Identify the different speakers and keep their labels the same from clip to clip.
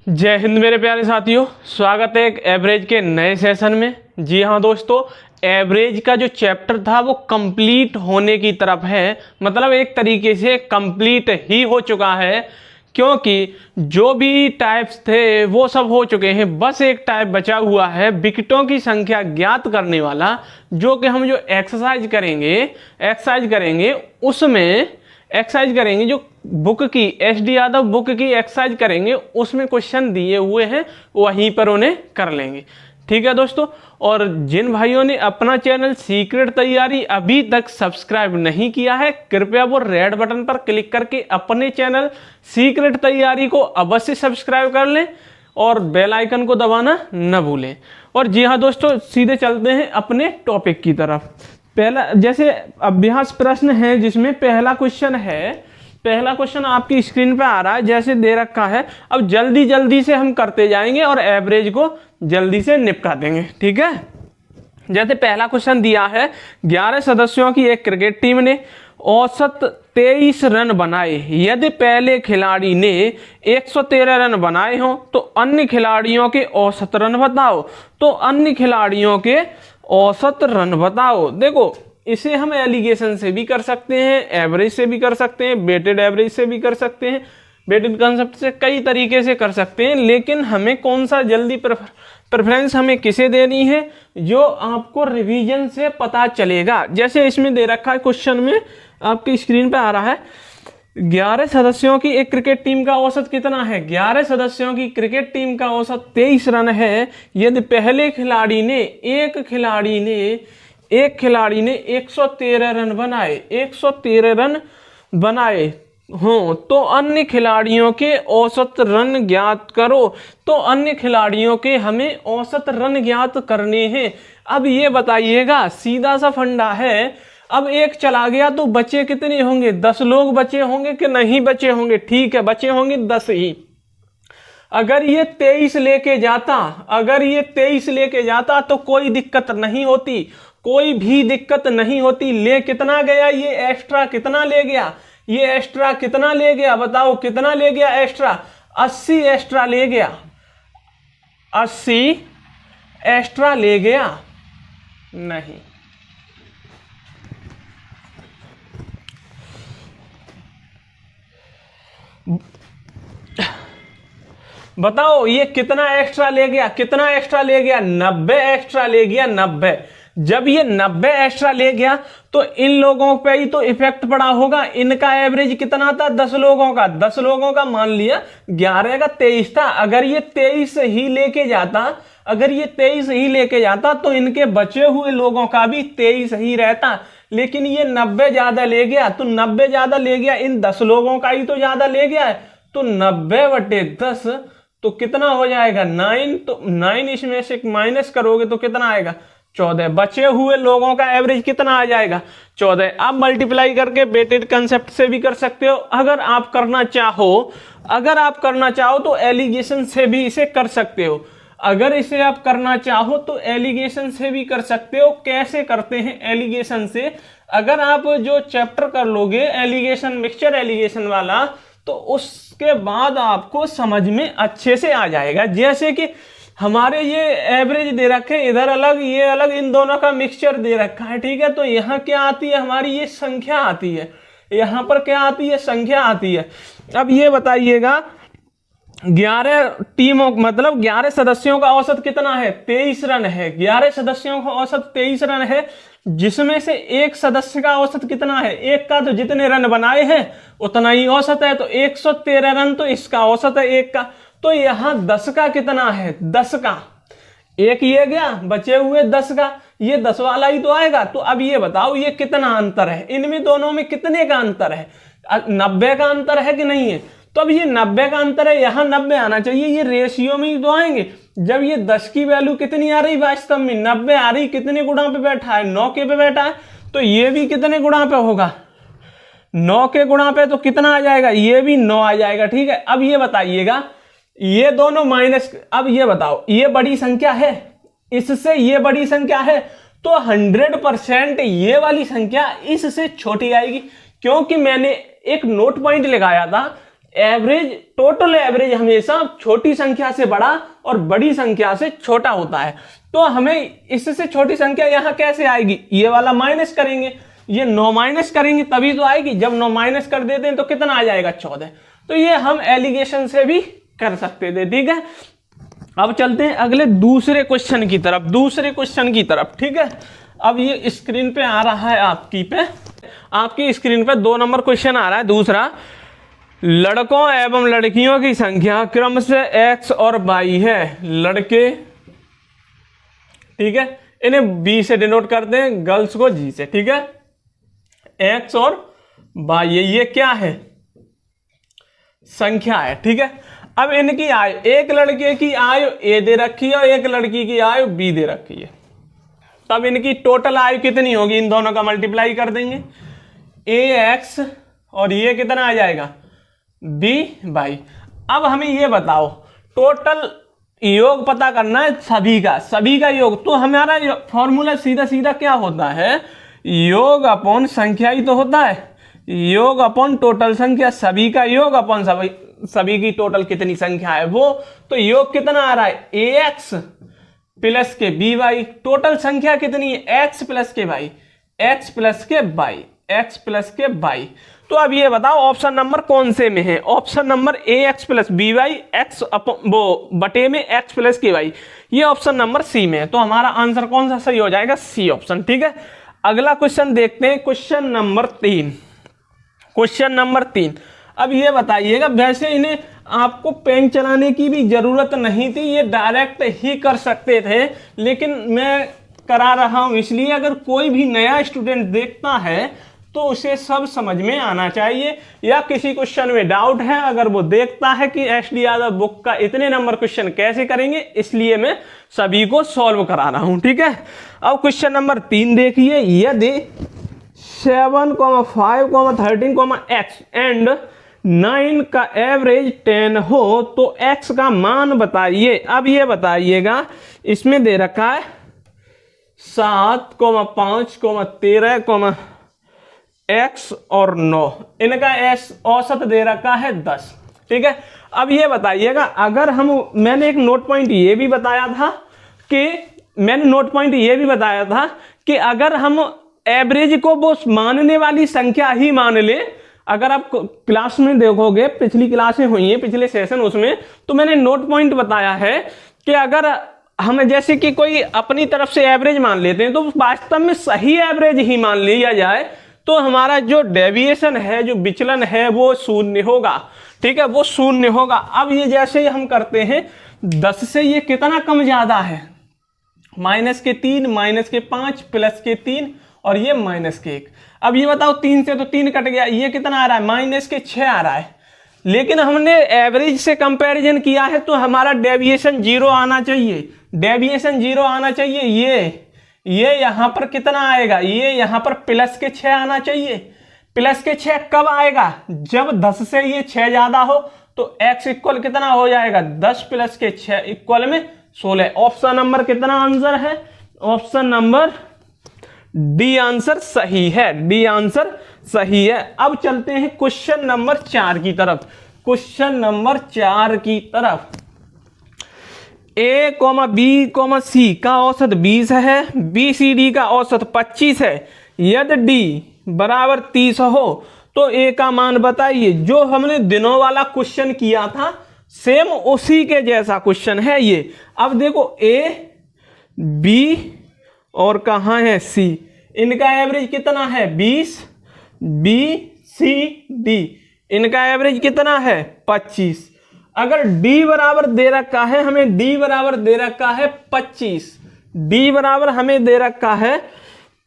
Speaker 1: जय हिंद मेरे प्यारे साथियों, स्वागत है एक एवरेज के नए सेशन में। जी हाँ दोस्तों, एवरेज का जो चैप्टर था वो कंप्लीट होने की तरफ है, मतलब एक तरीके से कंप्लीट ही हो चुका है, क्योंकि जो भी टाइप्स थे वो सब हो चुके हैं। बस एक टाइप बचा हुआ है, विकेटों की संख्या ज्ञात करने वाला, जो कि हम जो एक्सरसाइज करेंगे उसमें एक्सरसाइज करेंगे, जो बुक की SD यादव बुक की एक्सरसाइज करेंगे, उसमें क्वेश्चन दिए हुए हैं, वहीं पर उन्हें कर लेंगे। ठीक है दोस्तों, और जिन भाइयों ने अपना चैनल सीक्रेट तैयारी अभी तक सब्सक्राइब नहीं किया है, कृपया वो रेड बटन पर क्लिक करके अपने चैनल सीक्रेट तैयारी को अवश्य सब्सक्राइब कर लें और बेल आइकन को दबाना न भूलें। और जी हाँ दोस्तों, सीधे चलते हैं अपने टॉपिक की तरफ। पहला जैसे अभ्यास प्रश्न है, जिसमें पहला क्वेश्चन आपकी स्क्रीन पे आ रहा है, जैसे दे रखा है। अब जल्दी जल्दी से हम करते जाएंगे और एवरेज को जल्दी से निपटा देंगे। ठीक है, जैसे पहला क्वेश्चन दिया है, 11 सदस्यों की एक क्रिकेट टीम ने औसत 23 रन बनाए। यदि पहले खिलाड़ी ने 113 रन बनाए हों तो अन्य खिलाड़ियों के औसत रन बताओ। तो अन्य खिलाड़ियों के औसत रन बताओ। देखो, इसे हम एलिगेशन से भी कर सकते हैं, एवरेज से भी कर सकते हैं, वेटेड एवरेज से भी कर सकते हैं, वेटेड कंसेप्ट से कई तरीके से कर सकते हैं। लेकिन हमें कौन सा जल्दी प्रेफरेंस हमें किसे देनी है, जो आपको रिवीजन से पता चलेगा। जैसे इसमें दे रखा है, क्वेश्चन में आपकी स्क्रीन पे आ रहा है, 11 सदस्यों की एक क्रिकेट टीम का औसत कितना है। 11 सदस्यों की क्रिकेट टीम का औसत 23 रन है। यदि पहले खिलाड़ी ने एक खिलाड़ी ने 113 रन बनाए हों तो अन्य खिलाड़ियों के औसत रन ज्ञात करो। तो अन्य खिलाड़ियों के हमें औसत रन ज्ञात करने हैं। अब ये बताइएगा, सीधा सा फंडा है। अब एक चला गया तो बचे कितने होंगे? 10 लोग बचे होंगे कि नहीं बचे होंगे? ठीक है, बचे होंगे 10 ही। अगर ये 23 लेके जाता तो कोई दिक्कत नहीं होती, कोई भी दिक्कत नहीं होती। ले कितना गया? ये एक्स्ट्रा कितना ले गया? बताओ कितना ले गया एक्स्ट्रा? 80 एक्स्ट्रा ले गया। 80 एक्स्ट्रा ले गया? नहीं। बताओ ये कितना एक्स्ट्रा ले गया? 90 एक्स्ट्रा ले गया। 90। जब ये 90 एक्स्ट्रा ले गया तो इन लोगों पे ही तो इफेक्ट पड़ा होगा। इनका एवरेज कितना था? 10 लोगों का मान लिया 11 का 23 था। अगर ये 23 ही लेके जाता तो इनके बचे हुए लोगों का भी 23 ही रहता। लेकिन ये 90 ज्यादा ले गया, तो 90 ज्यादा ले गया, इन 10 लोगों का ही तो ज्यादा ले गया है। तो 90/10 तो कितना हो जाएगा? 9। तो 9 इसमें से माइनस करोगे तो कितना आएगा? 14। बचे हुए लोगों का एवरेज कितना आ जाएगा? 14। आप मल्टीप्लाई करके वेटेड कंसेप्ट से भी कर सकते हो। अगर आप करना चाहो तो एलिगेशन से भी इसे कर सकते हो। अगर इसे आप करना चाहो तो एलिगेशन से भी कर सकते हो। कैसे करते हैं एलिगेशन से? अगर आप जो चैप्टर कर लोगे एलिगेशन, मिक्सचर एलिगेशन वाला, तो उसके बाद आपको समझ में अच्छे से आ जाएगा। जैसे कि हमारे ये एवरेज दे रखे, इधर अलग ये अलग, इन दोनों का मिक्सचर दे रखा है। ठीक है, तो यहाँ क्या आती है? हमारी ये संख्या आती है। यहाँ पर क्या आती है? संख्या आती है। अब ये बताइएगा, 11 सदस्यों का औसत कितना है? 23 रन है। 11 सदस्यों का औसत 23 रन है, जिसमें से एक सदस्य का औसत कितना है? एक का तो जितने रन बनाए हैं उतना ही औसत है, तो 113 रन तो इसका औसत है एक का। तो यहां 10 का कितना है? 10 का एक ये गया, बचे हुए 10 का, ये 10 वाला ही तो आएगा। तो अब ये बताओ ये कितना अंतर है? इनमें दोनों में कितने का अंतर है? 90 का अंतर है कि नहीं है? तो अब ये 90 का अंतर है, यहां 90 आना चाहिए। ये रेशियो में ही तो आएंगे। जब ये 10 की वैल्यू कितनी आ रही? वास्तव में 90 आ रही। कितने गुणा पे बैठा है? 9 के पे बैठा है। तो ये भी कितने गुणा पे होगा? 9 के गुणा पे। तो कितना आ जाएगा? ये भी 9 आ जाएगा। ठीक है, अब ये बताइएगा, ये दोनों माइनस, अब ये बताओ ये बड़ी संख्या है, इससे ये बड़ी संख्या है, तो 100% ये वाली संख्या इससे छोटी आएगी। क्योंकि मैंने एक नोट पॉइंट लगाया था, एवरेज, टोटल एवरेज हमेशा छोटी संख्या से बड़ा और बड़ी संख्या से छोटा होता है। तो हमें इससे छोटी संख्या यहां कैसे आएगी, ये वाला माइनस करेंगे, ये 9 माइनस करेंगे तभी तो आएगी। जब 9 माइनस कर देते हैं तो कितना आ जाएगा, 14। तो ये हम एलिगेशन से भी कर सकते थे, ठीक है। अब चलते हैं अगले दूसरे क्वेश्चन की तरफ, ठीक है। अब ये स्क्रीन पे आ रहा है आपकी स्क्रीन पे 2 नंबर क्वेश्चन आ रहा है। दूसरा, लड़कों एवं लड़कियों की संख्या क्रम से x और y है। लड़के, ठीक है, इन्हें b से डिनोट करते हैं, गर्ल्स को g से, ठीक है। x और y, ये क्या है, संख्या है, ठीक है। अब इनकी आयु, एक लड़के की आयु a दे रखी है और एक लड़की की आयु b दे रखी है। तब इनकी टोटल आयु कितनी होगी, इन दोनों का मल्टीप्लाई कर देंगे, ax और ये कितना आ जाएगा, by। अब हमें ये बताओ, टोटल योग पता करना है सभी का योग। तो हमारा फॉर्मूला सीधा सीधा क्या होता है, योग अपॉन संख्या ही तो होता है, योग अपॉन टोटल संख्या, सभी का योग अपॉन सभी की टोटल कितनी संख्या है वो। तो योग कितना आ रहा है, ax प्लस के by, टोटल संख्या कितनी है, x प्लस के y, x प्लस के y। तो अब ये बताओ ऑप्शन नंबर कौन से में है, option number ax plus by, x वो बटे में x प्लस के y, ये ऑप्शन नंबर सी में है। तो हमारा आंसर कौन सा सही हो जाएगा, सी ऑप्शन, ठीक है। अगला क्वेश्चन देखते हैं, क्वेश्चन नंबर 3। अब ये बताइएगा, वैसे इन्हें आपको पेन चलाने की भी जरूरत नहीं थी, ये डायरेक्ट ही कर सकते थे, लेकिन मैं करा रहा हूं इसलिए अगर कोई भी नया स्टूडेंट देखता है तो उसे सब समझ में आना चाहिए, या किसी क्वेश्चन में डाउट है अगर वो देखता है कि एस.डी. यादव बुक का इतने नंबर क्वेश्चन कैसे करेंगे, इसलिए मैं सभी को सॉल्व करा रहा हूं, ठीक है। अब क्वेश्चन नंबर 3 देखिए, यदि 7, 5, 13, x एंड 9 का एवरेज 10 हो तो x का मान बताइए। अब ये बताइएगा, इसमें दे रखा है 7, 5, 13, x और 9, इनका औसत दे रखा है 10, ठीक है। अब ये बताइएगा, अगर मैंने एक नोट पॉइंट ये भी बताया था कि अगर हम एवरेज को वो मानने वाली संख्या ही मान ले, अगर आप क्लास में देखोगे, पिछली क्लासें हुई हैं, पिछले सेशन, उसमें तो मैंने नोट पॉइंट बताया है कि अगर हम जैसे कि कोई अपनी तरफ से एवरेज मान लेते हैं तो वास्तव में सही एवरेज ही मान लिया जाए तो हमारा जो डेविएशन है, जो विचलन है, वो शून्य होगा, ठीक है, वो शून्य होगा। अब ये जैसे हम करते हैं 10 से ये कितना कम ज्यादा है, -3, -5, +3 और ये -1। अब ये बताओ 3 से तो 3 कट गया, ये कितना आ रहा है, -6 आ रहा है। लेकिन हमने एवरेज से कंपैरिजन किया है तो हमारा डेविएशन 0 आना चाहिए, ये यहां पर कितना आएगा, ये यहां पर +6 आना चाहिए। +6 कब आएगा, जब 10 से ये 6 ज्यादा हो तो x इक्वल कितना हो जाएगा, 10 + 6 इक्वल में 16। ऑप्शन नंबर कितना आंसर है, ऑप्शन नंबर डी आंसर सही है, डी आंसर सही है। अब चलते हैं क्वेश्चन नंबर 4 की तरफ, A, B, C का औसत 20 है, BCD का औसत 25 है। यदि D बराबर 30 हो तो A का मान बताइए। जो हमने दिनों वाला क्वेश्चन किया था सेम उसी के जैसा क्वेश्चन है ये। अब देखो A, B और कहाँ है C, इनका एवरेज कितना है 20, B, C, D इनका एवरेज कितना है 25। अगर D बराबर दे रखा है हमें, D बराबर दे रखा है 25, D बराबर हमें दे रखा है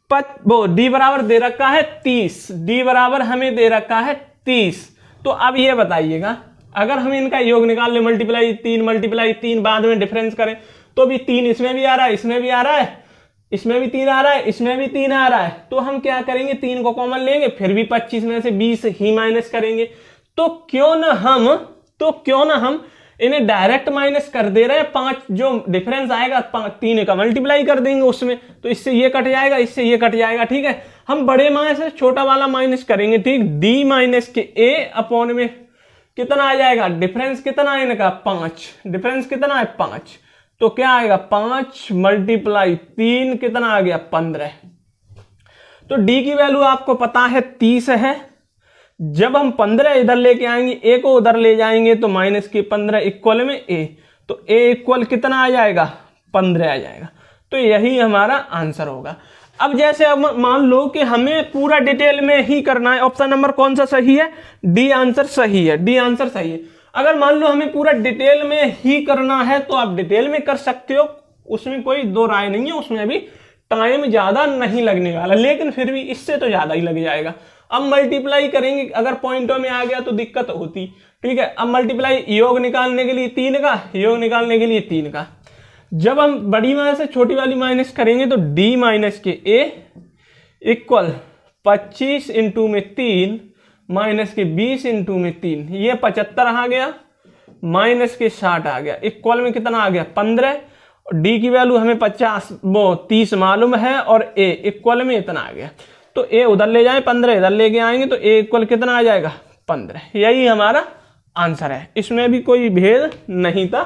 Speaker 1: D बराबर दे रखा है 30, D बराबर हमें दे रखा है 30। तो अब ये बताइएगा, अगर हम इनका योग निकाल ले, मल्टीप्लाई 3 बाद में डिफरेंस करें तो भी 3 इसमें भी आ रहा है, इसमें भी आ रहा है, इसमें भी 3 आ रहा है, इसमें भी 3 आ रहा है। तो हम क्या करेंगे, 3 को कॉमन लेंगे, फिर भी 25 में से 20 ही माइनस करेंगे। तो क्यों ना हम इन्हें डायरेक्ट माइनस कर दे रहे हैं। 5 जो डिफरेंस आएगा 3 का मल्टीप्लाई कर देंगे उसमें, तो इससे ये कट जाएगा, इससे ये कट जाएगा, ठीक है। हम बड़े मान से छोटा वाला माइनस करेंगे, ठीक, D माइनस के A अपॉन में कितना आ जाएगा, डिफरेंस कितना है इनका 5, डिफरेंस कितना है 5, तो क्या आएगा 5 मल्टीप्लाई 3 कितना आ गया 15। तो डी की वैल्यू आपको पता है 30 है। जब हम 15 इधर लेके आएंगे, ए को उधर ले जाएंगे तो माइनस के 15 इक्वल में ए, तो ए इक्वल कितना आ जाएगा 15 आ जाएगा। तो यही हमारा आंसर होगा। अब जैसे अब मान लो कि हमें पूरा डिटेल में ही करना है, ऑप्शन नंबर कौन सा सही है, डी आंसर सही है, डी आंसर सही है। अगर मान लो हमें पूरा डिटेल में ही करना है तो आप डिटेल में कर सकते हो, उसमें कोई दो राय नहीं है, उसमें भी टाइम ज्यादा नहीं लगने वाला, लेकिन फिर भी इससे तो ज्यादा ही लग जाएगा। अब मल्टीप्लाई करेंगे, अगर पॉइंटों में आ गया तो दिक्कत होती, ठीक है। अब मल्टीप्लाई योग निकालने के लिए 3 का, योग निकालने के लिए 3 का, जब हम बड़ी माइनस से छोटी वाली माइनस करेंगे तो डी माइनस के ए इक्वल 25 इंटू में 3 माइनस के 20 इंटू में 3, ये 75 आ गया, माइनस के 60 आ गया, इक्वल में कितना आ गया 15। डी की वैल्यू हमें 30 मालूम है और ए इक्वल में इतना आ गया, तो ए उधर ले जाए 15 इधर लेके आएंगे तो ए इक्वल कितना आ जाएगा 15। यही हमारा आंसर है, इसमें भी कोई भेद नहीं था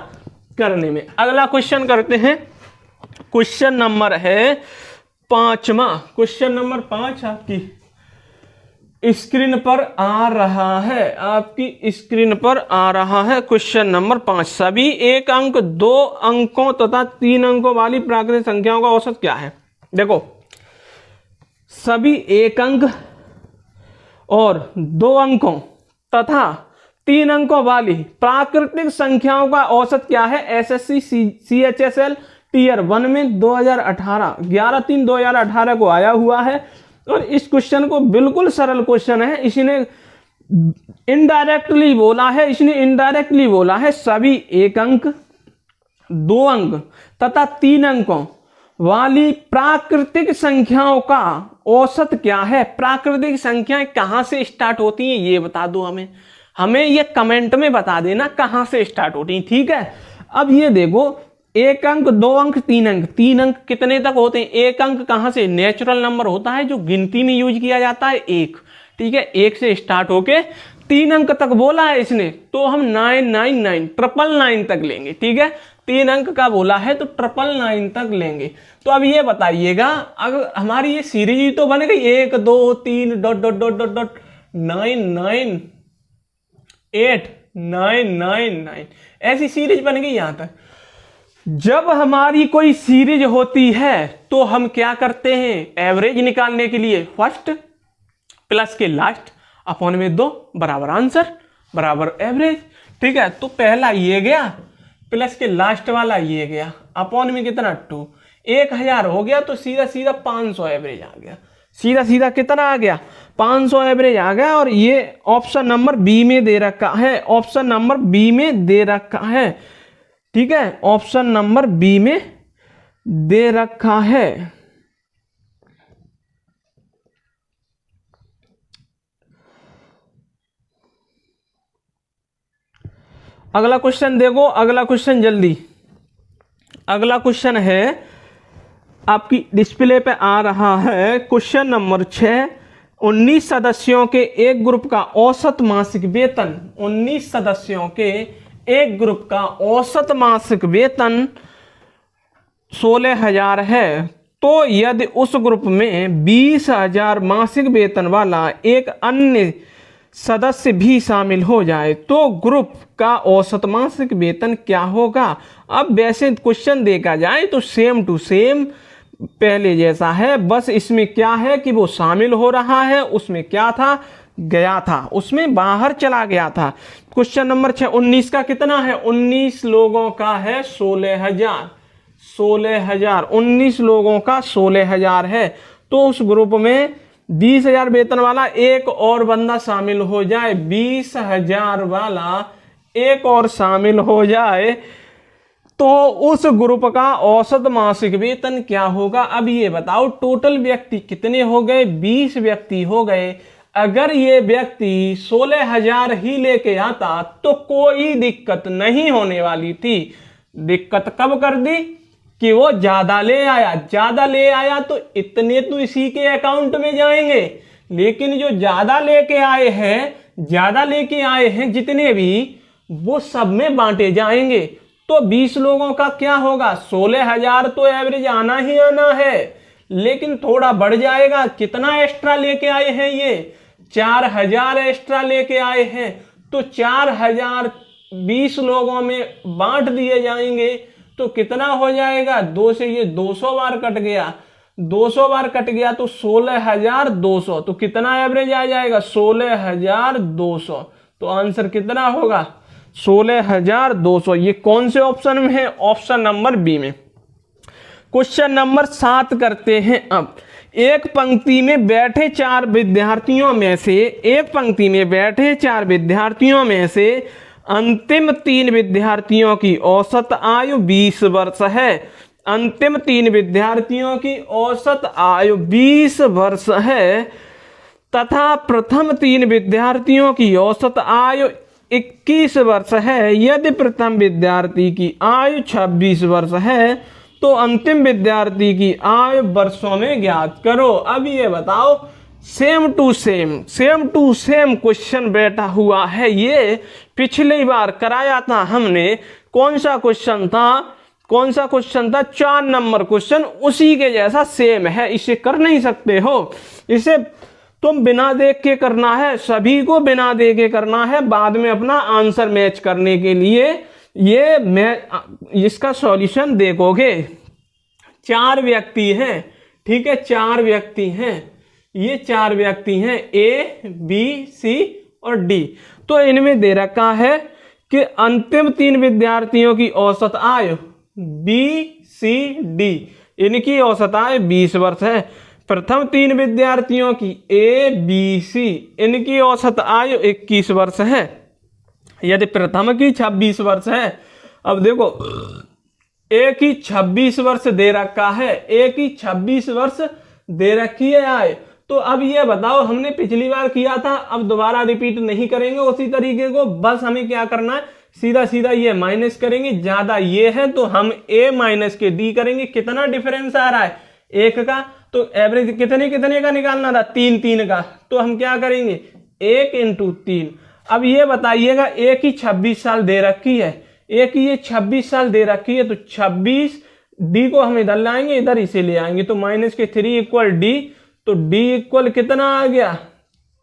Speaker 1: करने में। अगला क्वेश्चन करते हैं, क्वेश्चन नंबर है 5वां, क्वेश्चन नंबर 5 आपकी स्क्रीन पर आ रहा है, आपकी स्क्रीन पर आ रहा है क्वेश्चन नंबर 5। सभी 1 अंक 2 अंकों तथा 3 अंकों वाली प्राकृतिक संख्याओं का औसत क्या है। देखो सभी 1 अंक और 2 अंकों तथा 3 अंकों वाली प्राकृतिक संख्याओं का औसत क्या है। एसएससी सीएचएसएल टीयर 1 में 2018 11/3/2018 को आया हुआ है और इस क्वेश्चन को बिल्कुल सरल क्वेश्चन है। इसने इनडायरेक्टली बोला है सभी 1 अंक 2 अंक तथा 3 अंकों वाली प्राकृतिक संख्याओं का औसत क्या है। प्राकृतिक संख्याएं कहां से स्टार्ट होती हैं ये बता दो हमें ये कमेंट में बता देना कहां से स्टार्ट होती हैं, ठीक है। अब ये देखो 1 अंक 2 अंक 3 अंक, 3 अंक कितने तक होते हैं। 1 अंक कहां से, नेचुरल नंबर होता है जो गिनती में यूज किया जाता है 1, ठीक है। 1 से स्टार्ट होके 3 अंक तक बोला है इसने, तो हम 999 तक लेंगे, ठीक है। 3 अंक का बोला है तो 999 तक लेंगे। तो अब ये बताइएगा, अगर हमारी ये सीरीज ही तो बन गई 1 2 3 डॉट 999 ऐसी सीरीज बन गई यहां तक। जब हमारी कोई सीरीज होती है तो हम क्या करते हैं, एवरेज निकालने के लिए फर्स्ट प्लस के लास्ट अपॉन में 2 बराबर आंसर बराबर एवरेज, ठीक है। तो पहला ये गया प्लस के लास्ट वाला ये गया, अपॉन में कितना 2, 1000 हो गया तो सीधा सीधा 500 एवरेज आ गया, सीधा सीधा कितना आ गया 500 एवरेज आ गया। और ये ऑप्शन नंबर बी में दे रखा है, ऑप्शन नंबर बी में दे रखा है, ठीक है। ऑप्शन नंबर बी में दे रखा है। अगला क्वेश्चन देखो, अगला क्वेश्चन जल्दी, अगला क्वेश्चन है आपकी डिस्प्ले पे आ रहा है क्वेश्चन नंबर 6। 19 सदस्यों के एक ग्रुप का औसत मासिक वेतन, 19 सदस्यों के एक ग्रुप का औसत मासिक वेतन 16,000 है। तो यदि उस ग्रुप में 20,000 मासिक वेतन वाला एक अन्य सदस्य भी शामिल हो जाए तो ग्रुप का औसत मासिक वेतन क्या होगा। अब वैसे क्वेश्चन देखा जाए तो सेम टू सेम पहले जैसा है, बस इसमें क्या है कि वो शामिल हो रहा है, उसमें क्या था गया था, उसमें बाहर चला गया था। क्वेश्चन नंबर 6 19 का कितना है, 19 लोगों का है 16,000, 19 लोगों का 16,000 है। तो उस ग्रुप में 20,000 वेतन वाला एक और बंदा शामिल हो जाए, 20,000 वाला एक और शामिल हो जाए तो उस ग्रुप का औसत मासिक वेतन क्या होगा। अब ये बताओ टोटल व्यक्ति कितने हो गए, 20 व्यक्ति हो गए। अगर ये व्यक्ति 16,000 ही लेके आता तो कोई दिक्कत नहीं होने वाली थी। दिक्कत कब कर दी कि वो ज्यादा ले आया, ज्यादा ले आया तो इतने तो इसी के अकाउंट में जाएंगे, लेकिन जो ज्यादा लेके आए हैं जितने भी, वो सब में बांटे जाएंगे। तो 20 लोगों का क्या होगा, 16,000 तो एवरेज आना ही आना है, लेकिन थोड़ा बढ़ जाएगा। कितना एक्स्ट्रा लेके आए हैं ये, 4,000 एक्स्ट्रा लेके आए हैं। तो 4,000 20 लोगों में बांट दिए जाएंगे। तो कितना हो जाएगा, 2 से ये 200 बार कट गया, 200 बार कट गया तो 16,200। तो कितना एवरेज आ जाएगा, 16,200। तो आंसर कितना होगा, 16,200। ये कौन से ऑप्शन में है, ऑप्शन नंबर बी में। क्वेश्चन नंबर 7 करते हैं। अब एक पंक्ति में बैठे 4 विद्यार्थियों में से अंतिम 3 विद्यार्थियों की औसत आयु 20 वर्ष है। अंतिम 3 विद्यार्थियों की औसत आयु 20 वर्ष है तथा प्रथम 3 विद्यार्थियों की औसत आयु 21 वर्ष है। यदि प्रथम विद्यार्थी की आयु 26 वर्ष है तो अंतिम विद्यार्थी की आयु वर्षों में ज्ञात करो। अब ये बताओ, सेम टू सेम क्वेश्चन बैठा हुआ है। ये पिछली बार कराया था हमने। कौन सा क्वेश्चन था, 4 नंबर क्वेश्चन, उसी के जैसा सेम है। इसे कर नहीं सकते हो, इसे तुम बिना देख के करना है, सभी को बिना देख के करना है। बाद में अपना आंसर मैच करने के लिए ये इसका सॉल्यूशन देखोगे। 4 व्यक्ति हैं, ठीक है, 4 व्यक्ति हैं, ये 4 व्यक्ति हैं, A, B, C और D। तो इनमें दे रखा है कि अंतिम 3 विद्यार्थियों की औसत आयु B, C, D, इनकी औसत आयु 20 वर्ष है। प्रथम 3 विद्यार्थियों की A, B, C, इनकी औसत आयु 21 वर्ष है। यदि प्रथम की 26 वर्ष है, अब देखो A की 26 वर्ष दे रखा है, A की 26 वर्ष दे रखी है आय। तो अब ये बताओ, हमने पिछली बार किया था, अब दोबारा रिपीट नहीं करेंगे उसी तरीके को। बस हमें क्या करना है, सीधा सीधा ये माइनस करेंगे। ज्यादा ये है तो हम A माइनस के D करेंगे। कितना डिफरेंस आ रहा है, 1 का। तो एवरेज कितने का निकालना था, 3 का। तो हम क्या करेंगे, 1 × 3। अब ये बताइएगा, A की 26 साल दे रखी है, A की ये 26 साल दे रखी है, तो 26 D को हम इधर लाएंगे, इधर इसे ले आएंगे। तो माइनस के 3 इक्वल D। तो D इक्वल कितना आ गया,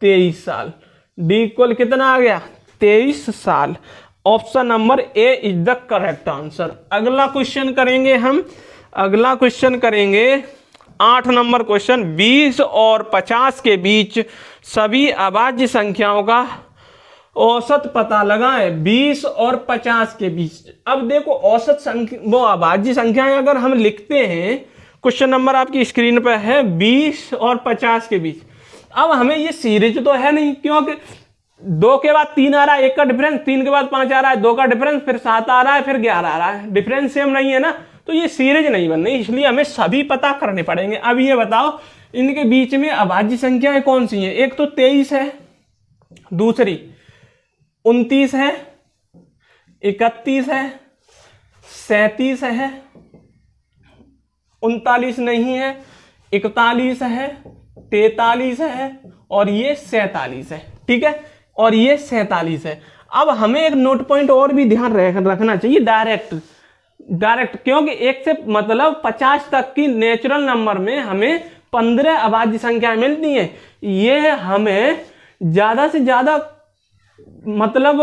Speaker 1: 23 साल। D इक्वल कितना आ गया, 23 साल। Option number A is the correct answer. अगला क्वेश्चन करेंगे हम, 8 नंबर क्वेश्चन। 20 और 50 के बीच सभी अभाज्य संख्याओं का औसत पता लगाएं। 20 और 50 के बीच। अब देखो, औसत संख्या, वो अभाज्य संख्याएं अगर हम लिखते हैं, क्वेश्चन नंबर आपकी स्क्रीन पर है, 20 और 50 के बीच। अब हमें ये सीरीज तो है नहीं, क्योंकि 2 के बाद 3 आ रहा है, 1 का डिफरेंस, 3 के बाद 5 आ रहा है, 2 का डिफरेंस, फिर 7 आ रहा है, फिर 11 आ रहा है। डिफरेंस सेम नहीं है ना, तो ये सीरीज नहीं बन रही, इसलिए हमें सभी पता करने पड़ेंगे। अब ये बताओ, इनके बीच में अभाज्य संख्याएं कौन सी हैं। एक तो 23 है, दूसरी 29 है, 31 है, 37 है, 39 नहीं है, 41 है, 43 है और ये 47 है। ठीक है, और ये 47 है। अब हमें एक नोट पॉइंट और भी ध्यान रखना चाहिए, डायरेक्ट, क्योंकि 1 से मतलब 50 तक की नेचुरल नंबर में हमें 15 अभाज्य संख्याएं मिलती हैं। ये हमें ज्यादा से ज्यादा मतलब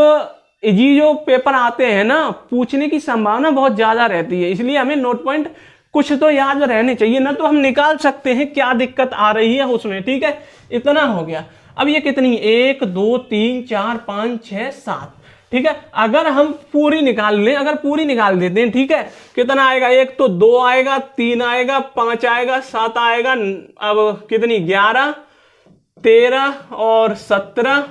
Speaker 1: ये जो पेपर आते हैं ना, पूछने की संभावना बहुत ज्यादा रहती है, इसलिए हमें नोट पॉइंट कुछ तो याद रहने चाहिए ना, तो हम निकाल सकते हैं क्या दिक्कत आ रही है उसमें। ठीक है, इतना हो गया। अब ये कितनी, 1 2 3 4 5 6 7। ठीक है, अगर हम पूरी निकाल लें, अगर पूरी निकाल देते हैं, ठीक है, कितना आएगा, 1 तो 2 आएगा, 3 आएगा, 5 आएगा, 7 आएगा, अब कितनी, 11 13 और 17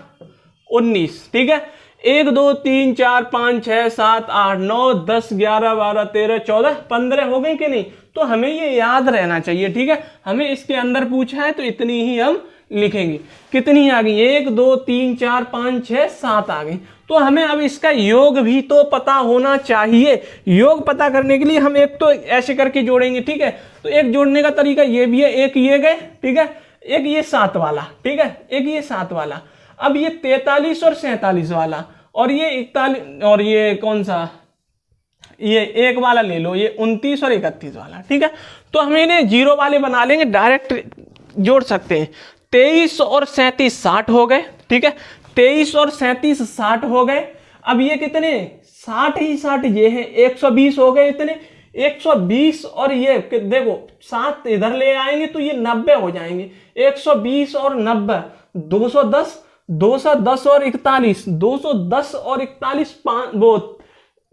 Speaker 1: 19। ठीक है, 1 2 3 4 5 6 7 8 9 10 11 12 13 14 15 हो गई कि नहीं। तो हमें ये याद रहना चाहिए। ठीक है, हमें इसके अंदर पूछा है तो इतनी ही हम लिखेंगे। कितनी आ गई, 1 2 3 4 5 6 7 आ गई। तो हमें अब इसका योग भी तो पता होना चाहिए। योग पता करने के लिए हम एक तो ऐसे करके जोड़ेंगे। ठीक है, तो एक जोड़ने का तरीका ये भी है, एक ये गए, ठीक है, एक ये 7 वाला, ठीक है, एक ये 7 वाला, अब ये 43 और 47 वाला, और ये 41, और ये कौन सा, ये एक वाला ले लो, ये 29 और 31 वाला, ठीक है। तो हम इन्हें जीरो वाले बना लेंगे, डायरेक्ट जोड़ सकते हैं। 23 और 37 60 हो गए, ठीक है, 23 और 37 60 हो गए। अब ये कितने, 60 ही 60 ये है, 120 हो गए, इतने 120, और ये देखो 7 इधर ले आएंगे तो ये 90 हो जाएंगे, 120 और 90 210, 210 और 41, 210 और 41 वो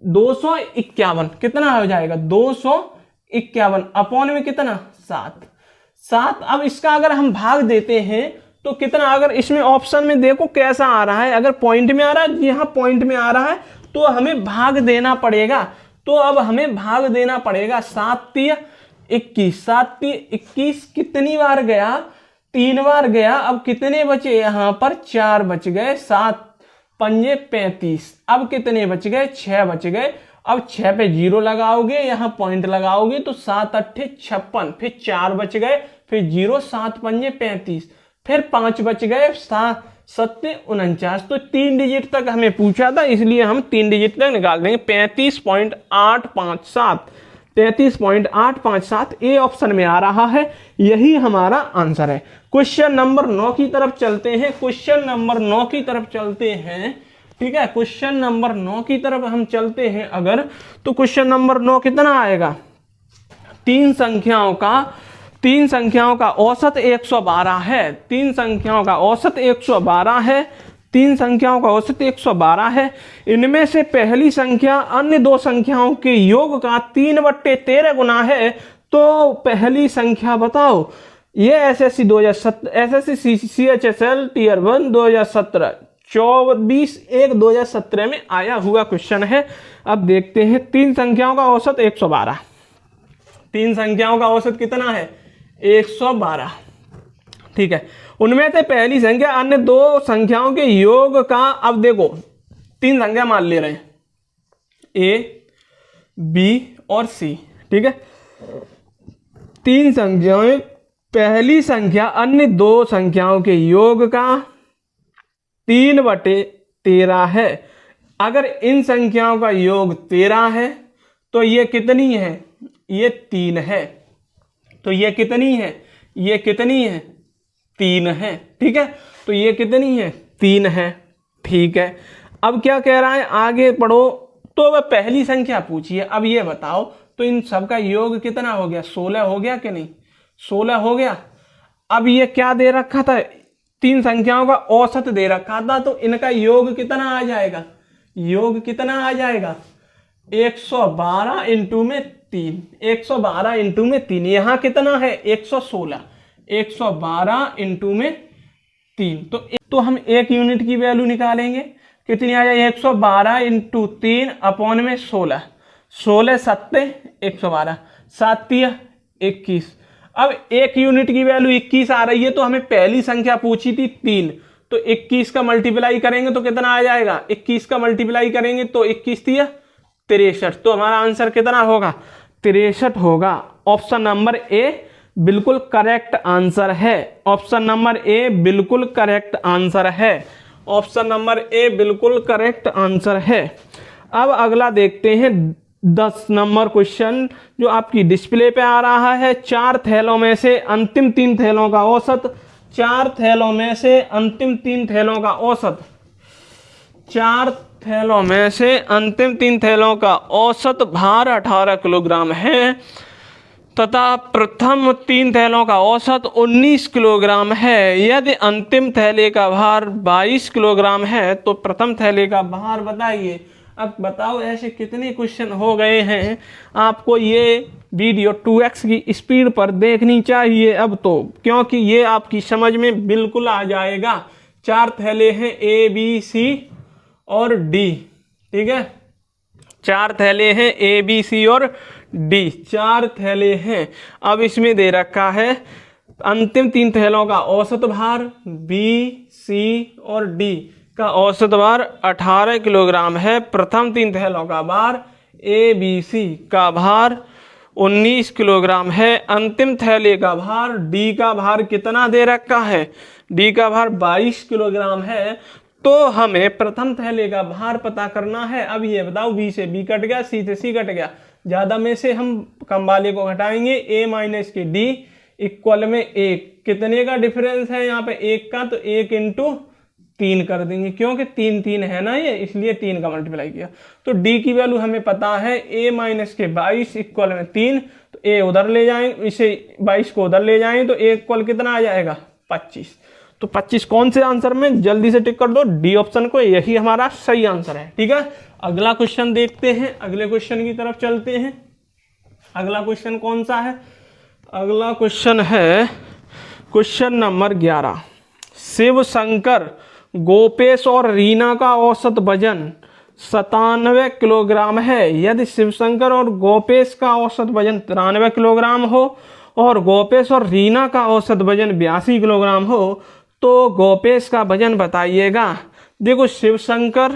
Speaker 1: 251, कितना हो जाएगा 251 अपॉन में कितना 7। अब इसका अगर हम भाग देते हैं तो कितना, अगर इसमें ऑप्शन में देखो कैसा आ रहा है, अगर पॉइंट में आ रहा है, यहाँ पॉइंट में आ रहा है तो हमें भाग देना पड़ेगा। तो अब हमें भाग देना पड़ेगा, 7 तिया 21, 7 तिया 21 कितनी बार गया, 3 बार गया। अब कितने बचे यहाँ पर, 4 बच गए, 7 पंजे 35, अब कितने बच गए, 6 बच गए। अब 6 पे 0 लगाओगे, यहाँ पॉइंट लगाओगे तो 7 अट्ठे 56, फिर 4 बच गए, फिर 0, 7 पंजे 35, फिर 5 बच गए, 7 7 49। तो 3 डिजिट तक हमें पूछा था, इसलिए हम 3 डिजिट तक निकाल देंगे। 35.857, 33.857 ए ऑप्शन में आ रहा है, यही हमारा आंसर है। क्वेश्चन नंबर 9 की तरफ चलते हैं, क्वेश्चन नंबर 9 की तरफ चलते हैं, ठीक है। क्वेश्चन नंबर 9 की तरफ हम चलते हैं अगर, तो क्वेश्चन नंबर 9 कितना आएगा, तीन संख्याओं का औसत 112 है, तीन संख्याओं का औसत 112 है, तीन संख्याओं का औसत 112 है। इनमें से पहली संख्या अन्य दो संख्याओं के योग का 3/13 गुना है। तो पहली संख्या बताओ। ये एसएससी 2017, एसएससी CHSL टियर 1 2017, 24/1/2017 में आया हुआ क्वेश्चन है। अब देखते हैं, तीन संख्याओं का औसत 112, तीन संख्याओं का औसत कितना है 112, ठीक है। उनमें से पहली संख्या अन्य दो संख्याओं के योग का, अब देखो तीन संख्या मान ले रहे हैं ए, बी और सी, ठीक है। तीन संख्याएं, पहली संख्या अन्य दो संख्याओं के योग का 3/13 है। अगर इन संख्याओं का योग 13 है तो ये कितनी है, ये 3 है। तो ये कितनी है, ये कितनी है 3 है, ठीक है। तो ये कितनी है 3 है, ठीक है। अब क्या कह रहा है, आगे पढ़ो। तो वह पहली संख्या पूछिए। अब ये बताओ, तो इन सब का योग कितना हो गया, 16 हो गया कि नहीं, 16 हो गया। अब ये क्या दे रखा था, तीन संख्याओं का औसत दे रखा था, तो इनका योग कितना आ जाएगा, योग कितना आ जाएगा 112 इंटू में 3, 112 इंटू में 3, यहाँ कितना है 116, 112 इंटू में 3। तो हम एक यूनिट की वैल्यू निकालेंगे, कितनी आ जाए 112 इंटू 3 अपॉन में 16, 16 7 112, 7 21। अब एक यूनिट की वैल्यू 21 आ रही है, तो हमें पहली संख्या पूछी थी 3, तो 21 का मल्टीप्लाई करेंगे तो कितना आ जाएगा, 21 का मल्टीप्लाई करेंगे तो 21 63। तो हमारा आंसर कितना होगा 63 होगा। ऑप्शन नंबर ए बिल्कुल करेक्ट आंसर है, ऑप्शन नंबर ए बिल्कुल करेक्ट आंसर है, ऑप्शन नंबर ए बिल्कुल करेक्ट आंसर है। अब अगला देखते हैं 10 नंबर क्वेश्चन जो आपकी डिस्प्ले पे आ रहा है। 4 थैलों में से अंतिम 3 थैलों का औसत, 4 थैलों में से अंतिम 3 थैलों का औसत, 4 थैलों में से अंतिम 3 थैलों का औसत भार 18 किलोग्राम है तथा प्रथम 3 थैलों का औसत 19 किलोग्राम है। यदि अंतिम थैले का भार 22 किलोग्राम है तो प्रथम थैले का भार बताइए। अब बताओ ऐसे कितने क्वेश्चन हो गए हैं, आपको ये वीडियो 2x की स्पीड पर देखनी चाहिए अब तो, क्योंकि ये आपकी समझ में बिल्कुल आ जाएगा। 4 थैले हैं ए बी सी और डी, ठीक है। 4 थैले हैं ए बी सी और डी, 4 थैले हैं। अब इसमें दे रखा है अंतिम 3 थैलों का औसत भार बी सी और डी का औसत भार 18 किलोग्राम है। प्रथम 3 थैलों का भार ए बी सी का भार 19 किलोग्राम है। अंतिम थैले का भार, डी का भार कितना दे रखा है, डी का भार 22 किलोग्राम है। तो हमें प्रथम थैले का भार पता करना है। अब ये बताओ, बी से बी कट गया, सी से सी कट गया, ज्यादा में से हम कम वाले को घटाएंगे, ए माइनस के डी इक्वल में 1। कितने का डिफरेंस है यहाँ पे, 1 का, तो 1 इंटू 3 कर देंगे, क्योंकि 3 3 है ना ये, इसलिए 3 का मल्टीप्लाई किया। तो डी की वैल्यू हमें पता है, a माइनस के 22 इक्वल में 3, तो a उधर ले जाएंगे, इसे 22 को उधर ले जाएंगे तो a इक्वल कितना आ जाएगा 25। तो 25 कौन से आंसर में, जल्दी से टिक कर दो डी ऑप्शन को, यही हमारा सही आंसर है। ठीक है, अगला क्वेश्चन देखते हैं, अगले क्वेश्चन की तरफ चलते हैं। अगला क्वेश्चन कौन सा है, अगला क्वेश्चन है क्वेश्चन नंबर 11। शिव शंकर, गोपेश और रीना का औसत वजन 97 किलोग्राम है। यदि शिवशंकर और गोपेश का औसत वजन 93 किलोग्राम हो और गोपेश और रीना का औसत वजन 82 किलोग्राम हो तो गोपेश का वजन बताइएगा। देखो, शिवशंकर,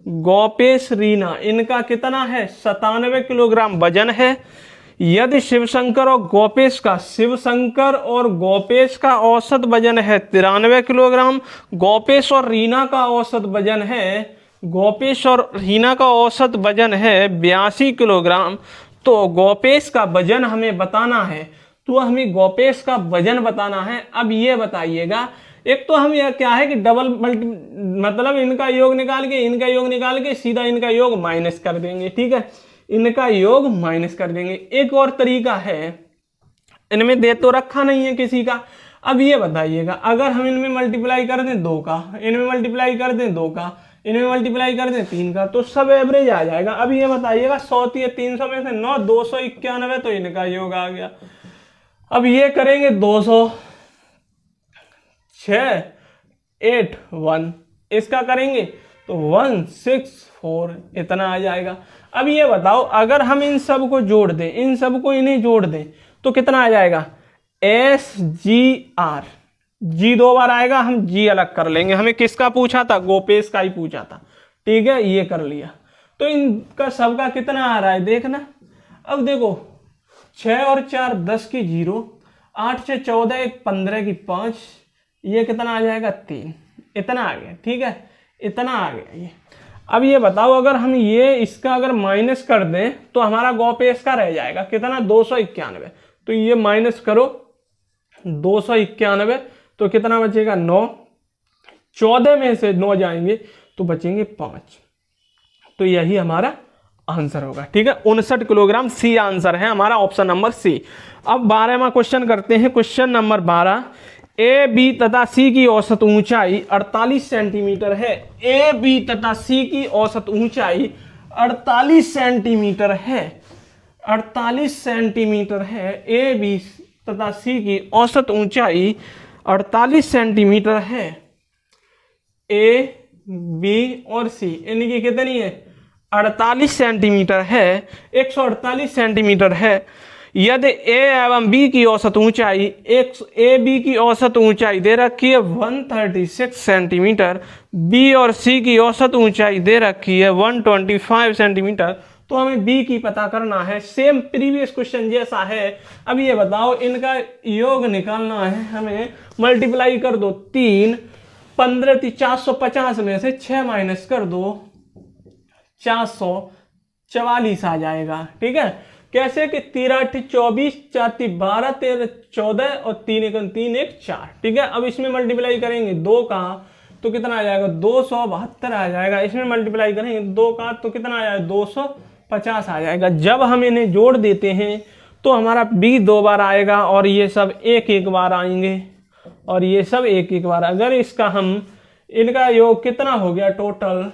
Speaker 1: गोपेश, रीना, इनका कितना है 97 किलोग्राम वजन है। यदि शिवशंकर और गोपेश का औसत वजन है 93 किलोग्राम, गोपेश और रीना का औसत वजन है 82 किलोग्राम, तो गोपेश का वजन हमें बताना है। तो हमें गोपेश का वजन बताना है। अब ये बताइएगा, एक तो हम यह क्या है कि डबल मतलब इनका योग निकाल के सीधा इनका योग माइनस कर देंगे। ठीक है, इनका योग माइनस कर देंगे। एक और तरीका है, इनमें दे तो रखा नहीं है किसी का। अब ये बताइएगा, अगर हम इनमें मल्टीप्लाई कर दें 2 का, इनमें मल्टीप्लाई कर दें 2 का, इनमें मल्टीप्लाई कर दें 3 का, तो सब एवरेज आ जाएगा। अब ये बताइएगा 100 300 में से 9 291, तो इनका योग आ गया। अब ये करेंगे 200 6 8 1, इसका करेंगे तो 164, इतना आ जाएगा। अब ये बताओ, अगर हम इन सब को जोड़ दें, इन्हें जोड़ दें, तो कितना आ जाएगा SGR। जी 2 बार आएगा, हम जी अलग कर लेंगे। हमें किसका पूछा था, गोपेश का ही पूछा था। ठीक है, ये कर लिया। तो इनका सबका कितना आ रहा है देखना। अब देखो, 6 और 4 10 की 0, 8 से 14, 1 15 की 5, ये कितना आ जाएगा 3, इतना आ गया। ठीक है, इतना आ गया ये। अब ये बताओ, अगर हम ये इसका अगर माइनस कर दें तो हमारा गोपेश का रह जाएगा कितना 291। तो ये माइनस करो 291, तो कितना बचेगा 9। 14 में से 9 जाएंगे तो बचेंगे 5। तो यही हमारा आंसर होगा। ठीक है, 59 किलोग्राम सी आंसर है हमारा, ऑप्शन नंबर सी। अब 12वां क्वेश्चन करते हैं। क्वेश्चन नंबर 12, ए बी तथा सी की औसत ऊंचाई 48 सेंटीमीटर है। ए बी तथा सी की औसत ऊंचाई 48 सेंटीमीटर है। 48 सेंटीमीटर है। ए बी तथा सी की औसत ऊंचाई 48 सेंटीमीटर है। ए बी और सी इनकी कितनी है 48 सेंटीमीटर है, 148 सेंटीमीटर है। यदि ए एवं बी की औसत ऊंचाई, ए बी की औसत ऊंचाई दे रखी है 136 सेंटीमीटर, बी और सी की औसत ऊंचाई दे रखी है 125 सेंटीमीटर, तो हमें बी की पता करना है। सेम प्रीवियस क्वेश्चन जैसा है। अब ये बताओ, इनका योग निकालना है हमें। मल्टीप्लाई कर दो 3, 15 450 में से 6 माइनस कर दो 444 आ जाएगा। ठीक है, कैसे कि 13 8 24, 4 3 12, 13 14 और 3 1 3 1 4। ठीक है, अब इसमें मल्टीप्लाई करेंगे 2 का तो कितना आ जाएगा 272 आ जाएगा। इसमें मल्टीप्लाई करेंगे 2 का तो कितना आ जाएगा 250 आ जाएगा। जब हम इन्हें जोड़ देते हैं तो हमारा बी 2 बार आएगा और ये सब एक एक बार आएंगे और ये सब एक एक बार। अगर इसका हम इनका योग कितना हो गया, टोटल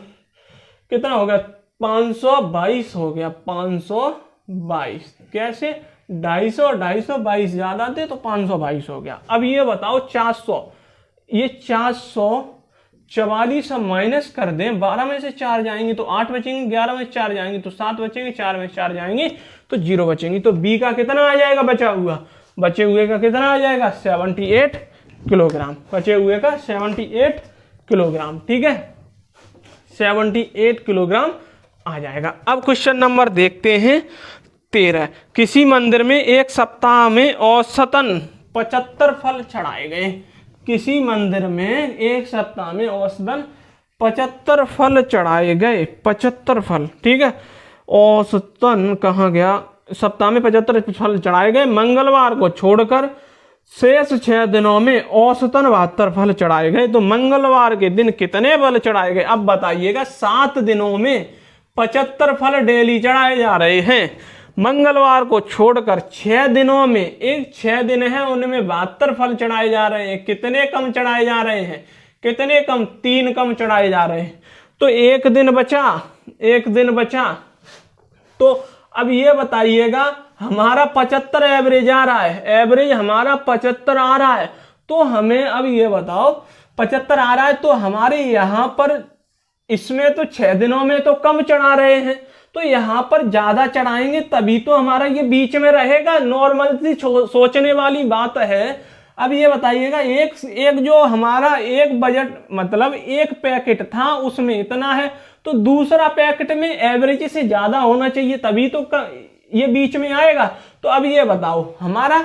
Speaker 1: कितना हो गया 522 हो गया। 522 कैसे 250 और 222 ज्यादा थे तो 522 हो गया। अब ये बताओ 400, ये 444 हम माइनस कर दें, 12 में से 4 जाएंगे तो 8 बचेंगे, 11 में से 4 जाएंगे तो 7 बचेंगे, 4 में से 4 जाएंगे तो 0 बचेंगे। तो बी का कितना आ जाएगा बचा हुआ, बचे हुए का कितना आ जाएगा 78 किलोग्राम, बचे हुए का 78 किलोग्राम। ठीक है, 78 किलोग्राम आ जाएगा। अब क्वेश्चन नंबर देखते हैं 13। किसी मंदिर में एक सप्ताह में औसतन 75 फल चढ़ाए गए। किसी मंदिर में एक सप्ताह में औसतन 75 फल चढ़ाए गए। 75 फल, ठीक है। औसतन कहाँ गया, सप्ताह में 75 फल चढ़ाए गए। मंगलवार को छोड़कर शेष 6 दिनों में औसतन 72 फल चढ़ाए गए। तो मंगलवार के दिन कितने फल चढ़ाए गए? अब बताइएगा। 7 दिनों में 75 फल डेली चढ़ाए जा रहे हैं। मंगलवार को छोड़कर 6 दिनों में, एक 6 दिन है उनमें 72 फल चढ़ाए जा रहे हैं। कितने कम चढ़ाए जा रहे हैं? कितने कम? 3 कम चढ़ाए जा रहे हैं। तो एक दिन बचा, एक दिन बचा। तो अब ये बताइएगा, हमारा 75 एवरेज आ रहा है, एवरेज हमारा 75 आ रहा है। तो हमें अब ये बताओ, 75 आ रहा है तो हमारे यहाँ पर इसमें तो 6 दिनों में तो कम चढ़ा रहे हैं, तो यहाँ पर ज्यादा चढ़ाएंगे तभी तो हमारा ये बीच में रहेगा। नॉर्मल सी सोचने वाली बात है। अब ये बताइएगा, एक जो हमारा एक बजट मतलब एक पैकेट था उसमें इतना है, तो दूसरा पैकेट में एवरेज से ज्यादा होना चाहिए तभी तो ये बीच में आएगा। तो अब ये बताओ, हमारा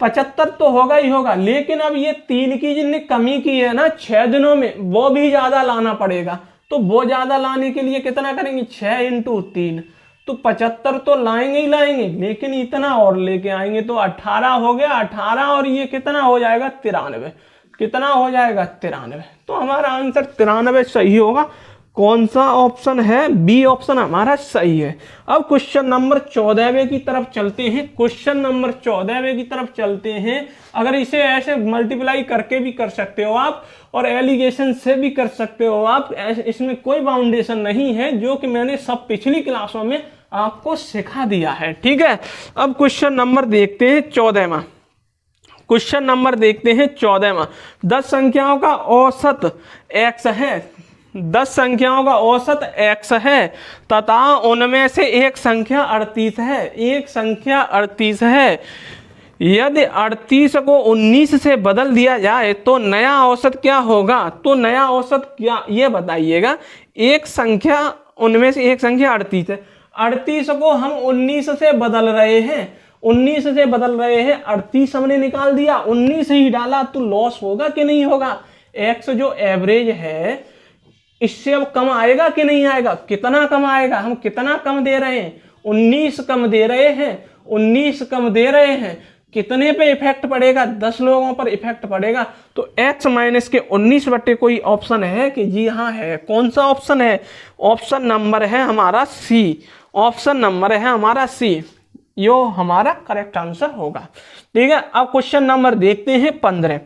Speaker 1: 75 तो होगा ही होगा, लेकिन अब ये 3 की जिनने कमी की है ना 6 दिनों में, वो भी ज्यादा लाना पड़ेगा। तो वो ज्यादा लाने के लिए कितना करेंगे? 6 × 3, तो 75 तो लाएंगे ही लाएंगे, लेकिन इतना और लेके आएंगे तो 18 हो गया। 18 और ये कितना हो जाएगा? 93। कितना हो जाएगा? 93। तो हमारा आंसर 93 सही होगा। कौन सा ऑप्शन है? बी ऑप्शन हमारा सही है। अब क्वेश्चन नंबर 14वें की तरफ चलते हैं। क्वेश्चन नंबर 14वें की तरफ चलते हैं। अगर इसे ऐसे मल्टीप्लाई करके भी कर सकते हो आप, और एलिगेशन से भी कर सकते हो आप, इसमें कोई बाउंडेशन नहीं है, जो कि मैंने सब पिछली क्लासों में आपको सिखा दिया है, ठीक है। अब क्वेश्चन नंबर देखते हैं 14वां। क्वेश्चन नंबर देखते हैं 14वां। 10 संख्याओं का औसत x है। 10 संख्याओं का औसत x है तथा उनमें से एक संख्या 38 है। एक संख्या 38 है। यदि 38 को 19 से बदल दिया जाए तो नया औसत क्या होगा? तो नया औसत क्या, ये बताइएगा। एक संख्या, उनमें से एक संख्या 38 है, 38 को हम 19 से बदल रहे हैं, 19 से बदल रहे हैं। 38 हमने निकाल दिया, 19 ही डाला, तो लॉस होगा कि नहीं होगा? x जो एवरेज है इससे अब कम आएगा कि नहीं आएगा? कितना कम आएगा? हम कितना कम दे रहे हैं? 19 कम दे रहे हैं। 19 कम दे रहे हैं, कितने पे इफेक्ट पड़ेगा? 10 लोगों पर इफेक्ट पड़ेगा। तो x माइनस के 19 बटे कोई ऑप्शन है कि? जी हाँ है। कौन सा ऑप्शन है? ऑप्शन नंबर है हमारा सी। ऑप्शन नंबर है हमारा सी, यो हमारा करेक्ट आंसर होगा, ठीक है। अब क्वेश्चन नंबर देखते हैं 15।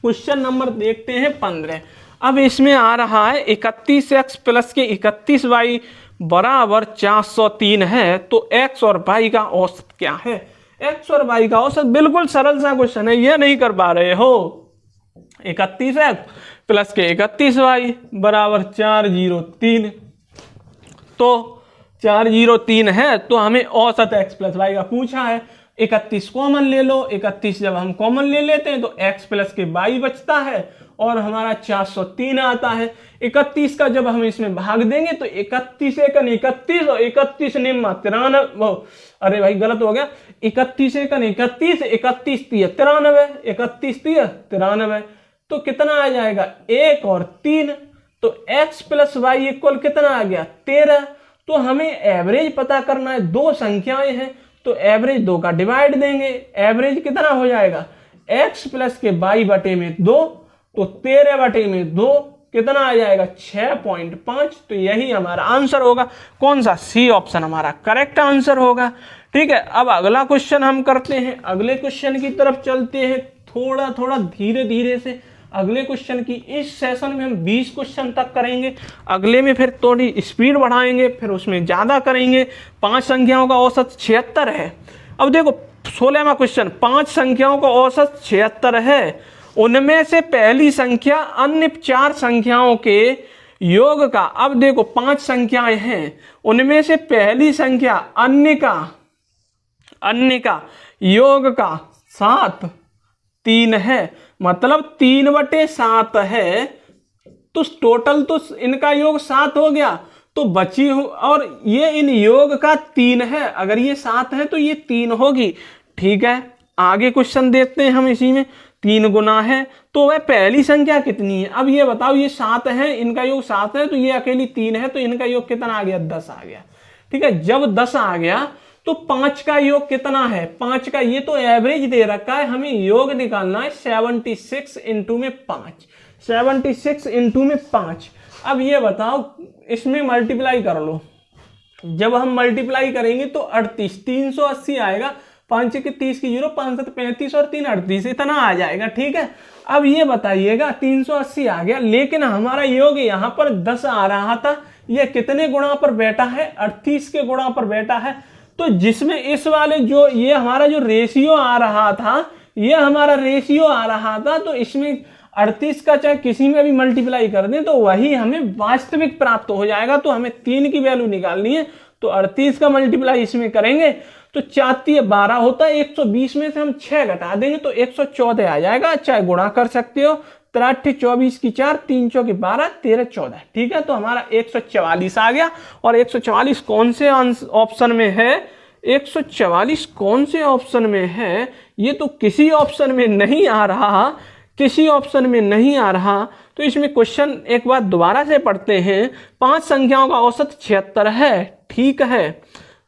Speaker 1: क्वेश्चन नंबर देखते हैं 15। अब इसमें आ रहा है 31x प्लस के 31y बराबर 403 है, तो x और y का औसत क्या है? x और y का औसत बिल्कुल सरल सा क्वेश्चन है, ये नहीं कर पा रहे हो। 31x प्लस के 31y बराबर 403, तो 403 है, तो हमें औसत x प्लस y का पूछा है। 31 कॉमन ले लो। 31 जब हम कॉमन ले लेते हैं तो x प्लस के y बचता है और हमारा 403 आता है। 31 का जब हम इसमें भाग देंगे तो 31 एकन 31 और 31 निम्मा 93, अरे भाई गलत हो गया। 31 एकन 31, 31 तिया 93, 31 तिया 93, तो कितना आ जाएगा? 1 और 3, तो x प्लस वाई इक्वल कितना आ गया? 13। तो हमें एवरेज पता करना है। 2 संख्याएं हैं तो एवरेज 2 का डिवाइड देंगे, एवरेज कितना हो जाएगा? x प्लस के y बटे में 2, तो 13 बटे में 2 कितना आ जाएगा? 6.5। तो यही हमारा आंसर होगा। कौन सा? सी ऑप्शन हमारा करेक्ट आंसर होगा, ठीक है। अब अगला क्वेश्चन हम करते हैं। अगले क्वेश्चन की तरफ चलते हैं, थोड़ा थोड़ा धीरे धीरे से। अगले क्वेश्चन की, इस सेशन में हम 20 क्वेश्चन तक करेंगे, अगले में फिर थोड़ी स्पीड बढ़ाएंगे, फिर उसमें ज्यादा करेंगे। 5 संख्याओं का औसत 76 है। अब देखो 16वां क्वेश्चन, 5 संख्याओं का औसत 76 है, उनमें से पहली संख्या अन्य 4 संख्याओं के योग का। अब देखो 5 संख्याएं हैं, उनमें से पहली संख्या अन्य का योग का 7 3 है, मतलब 3/7 है, तो टोटल तो इनका योग 7 हो गया। तो बची हो, और ये इन योग का 3 है, अगर ये 7 है तो ये 3 होगी। ठीक है, आगे क्वेश्चन देखते हैं हम। इसी में 3 गुना है तो वह पहली संख्या कितनी है। अब ये बताओ, ये 7 है, इनका योग 7 है, तो ये अकेली 3 है, तो इनका योग कितना आ गया, 10 आ गया। ठीक है, जब 10 आ गया तो 5 का योग कितना है, 5 का, ये तो एवरेज दे रखा है, हमें योग निकालना है 76 इंटू में 5, 76 इंटू में 5। अब ये बताओ, इसमें मल्टीप्लाई कर लो, जब हम मल्टीप्लाई करेंगे तो 38, 380 आएगा, 5 के 30 की 0, 5 7 35 और 3 38, इतना आ जाएगा। ठीक है, अब ये बताइएगा 380 आ गया, लेकिन हमारा योग यहाँ पर 10 आ रहा था, ये कितने गुणा पर बैठा है, 38 के गुणा पर बैठा है। तो जिसमें इस वाले जो ये हमारा जो रेशियो आ रहा था, ये हमारा रेशियो आ रहा था, तो इसमें 38 का चाहे किसी में भी मल्टीप्लाई कर दें तो वही हमें वास्तविक प्राप्त हो जाएगा। तो हमें 3 की वैल्यू निकालनी है, तो 38 का मल्टीप्लाई इसमें करेंगे तो 4 12 होता है, 120 में से हम 6 घटा देंगे तो 114 आ जाएगा। चाहे गुणा कर सकते हो, 3 24 की 4, 3 चौके 12, 13 14। ठीक है, तो हमारा 144 आ गया। और 144 कौन से ऑप्शन में है, 144 कौन से ऑप्शन में है, ये तो किसी ऑप्शन में नहीं आ रहा, किसी ऑप्शन में नहीं आ रहा। तो इसमें क्वेश्चन एक बार दोबारा से पढ़ते हैं। 5 संख्याओं का औसत 76 है। ठीक है,